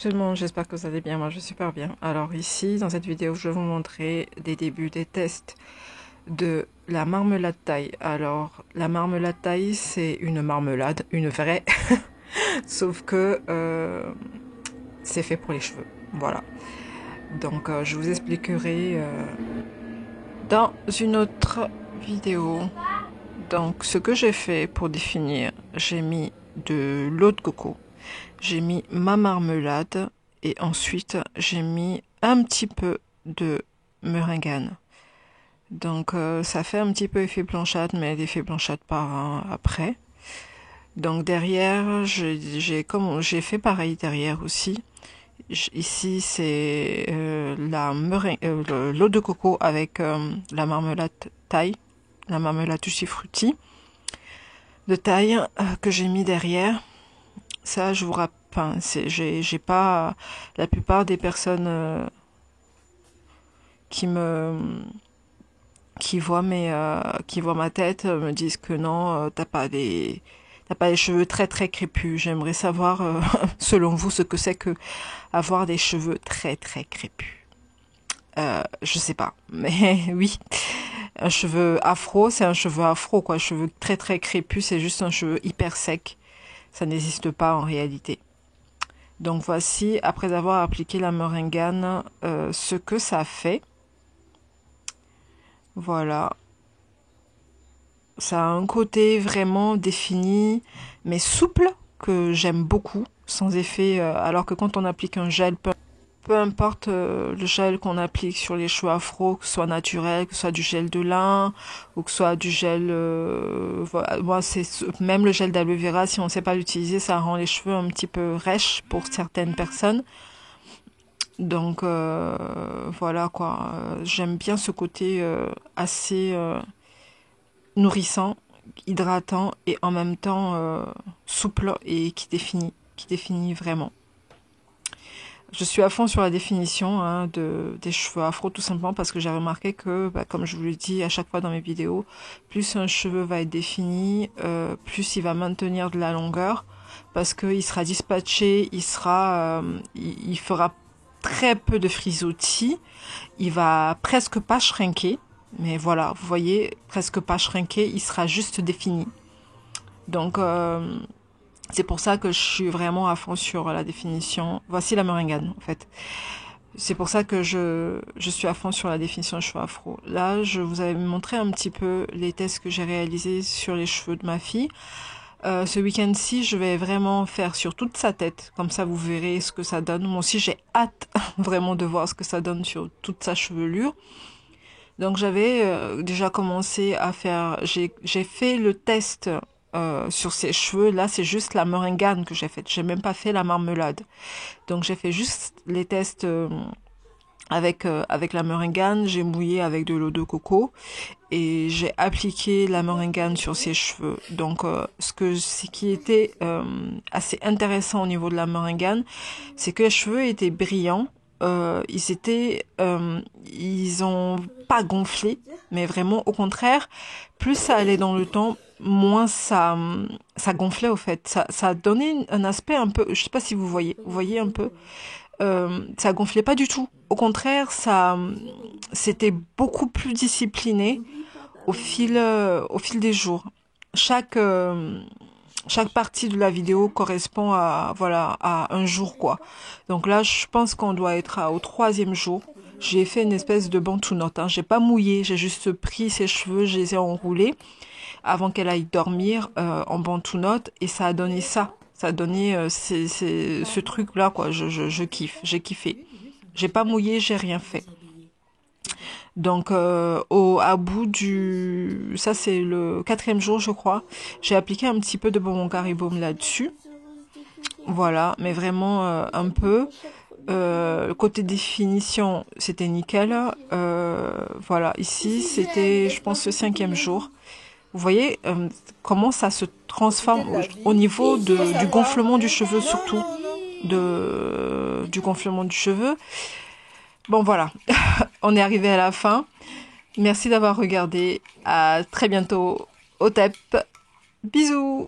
Tout le monde, j'espère que vous allez bien, moi je vais super bien. Alors ici, dans cette vidéo, je vais vous montrer des débuts, des tests de la marmelade thaï. Alors, la marmelade thaï, c'est une marmelade, une vraie, sauf que c'est fait pour les cheveux, voilà. Donc, je vous expliquerai dans une autre vidéo. Donc, ce que j'ai fait pour définir, j'ai mis de l'eau de coco. J'ai mis ma marmelade et ensuite j'ai mis un petit peu de meringue. Donc ça fait un petit peu effet blanchâtre, mais l'effet blanchâtre part après. Donc derrière, j'ai fait pareil derrière aussi. Ici c'est l'eau de coco avec la marmelade thaï, la marmelade tutti frutti de thaï que j'ai mis derrière. Ça, je vous rappelle, enfin, j'ai pas, la plupart des personnes qui voient ma tête me disent que non, t'as pas des cheveux très très crépus. J'aimerais savoir, selon vous, ce que c'est que avoir des cheveux très très crépus. Je sais pas, mais oui. Un cheveu afro, c'est un cheveu afro, quoi. Cheveux très très crépus, c'est juste un cheveu hyper sec. Ça n'existe pas en réalité. Donc voici, après avoir appliqué la meringue, ce que ça fait. Voilà. Ça a un côté vraiment défini, mais souple, que j'aime beaucoup, sans effet. Alors que quand on applique un gel, peu importe le gel qu'on applique sur les cheveux afro, que ce soit naturel, que ce soit du gel de lin, ou que ce soit du gel... voilà, moi, c'est même le gel d'aloe vera, si on ne sait pas l'utiliser, ça rend les cheveux un petit peu rêches pour certaines personnes. Donc, voilà quoi. J'aime bien ce côté assez nourrissant, hydratant, et en même temps souple et qui définit vraiment. Je suis à fond sur la définition des cheveux afro, tout simplement parce que j'ai remarqué que, comme je vous le dis à chaque fois dans mes vidéos, plus un cheveu va être défini, plus il va maintenir de la longueur, parce qu'il sera dispatché, il fera très peu de frisottis, il va presque pas shrinker, mais voilà, vous voyez, presque pas shrinker, il sera juste défini. Donc, c'est pour ça que je suis vraiment à fond sur la définition. Voici la meringue, en fait. C'est pour ça que je suis à fond sur la définition de cheveux afro. Là, je vous avais montré un petit peu les tests que j'ai réalisés sur les cheveux de ma fille. Ce week-end-ci, je vais vraiment faire sur toute sa tête. Comme ça, vous verrez ce que ça donne. Moi aussi, j'ai hâte vraiment de voir ce que ça donne sur toute sa chevelure. Donc, j'avais déjà commencé à faire... J'ai fait le test... sur ses cheveux, là c'est juste la meringue que j'ai faite, j'ai même pas fait la marmelade. Donc j'ai fait juste les tests avec la meringue, j'ai mouillé avec de l'eau de coco et j'ai appliqué la meringue sur ses cheveux. Donc ce qui était assez intéressant au niveau de la meringue, c'est que les cheveux étaient brillants. Ils ont pas gonflé, mais vraiment au contraire, plus ça allait dans le temps, moins ça gonflait au fait. Ça donnait un aspect un peu, je sais pas si vous voyez un peu, ça gonflait pas du tout. Au contraire, c'était beaucoup plus discipliné au fil des jours. Chaque partie de la vidéo correspond à un jour quoi. Donc là, je pense qu'on doit être au 3e jour. J'ai fait une espèce de bantou-note. J'ai pas mouillé, j'ai juste pris ses cheveux, je les ai enroulés avant qu'elle aille dormir en bantou-note et ça a donné ça. Ça a donné ce truc là quoi. Je kiffe, j'ai kiffé. J'ai pas mouillé, j'ai rien fait. Donc à bout ça c'est le 4e jour je crois, j'ai appliqué un petit peu de bonbon Caribaume là-dessus, voilà, mais vraiment un peu. Côté définition c'était nickel, voilà, ici c'était je pense le 5e jour. Vous voyez comment ça se transforme au niveau du gonflement du cheveu, surtout du gonflement du cheveu. Bon voilà, on est arrivé à la fin. Merci d'avoir regardé. À très bientôt au TEP. Bisous.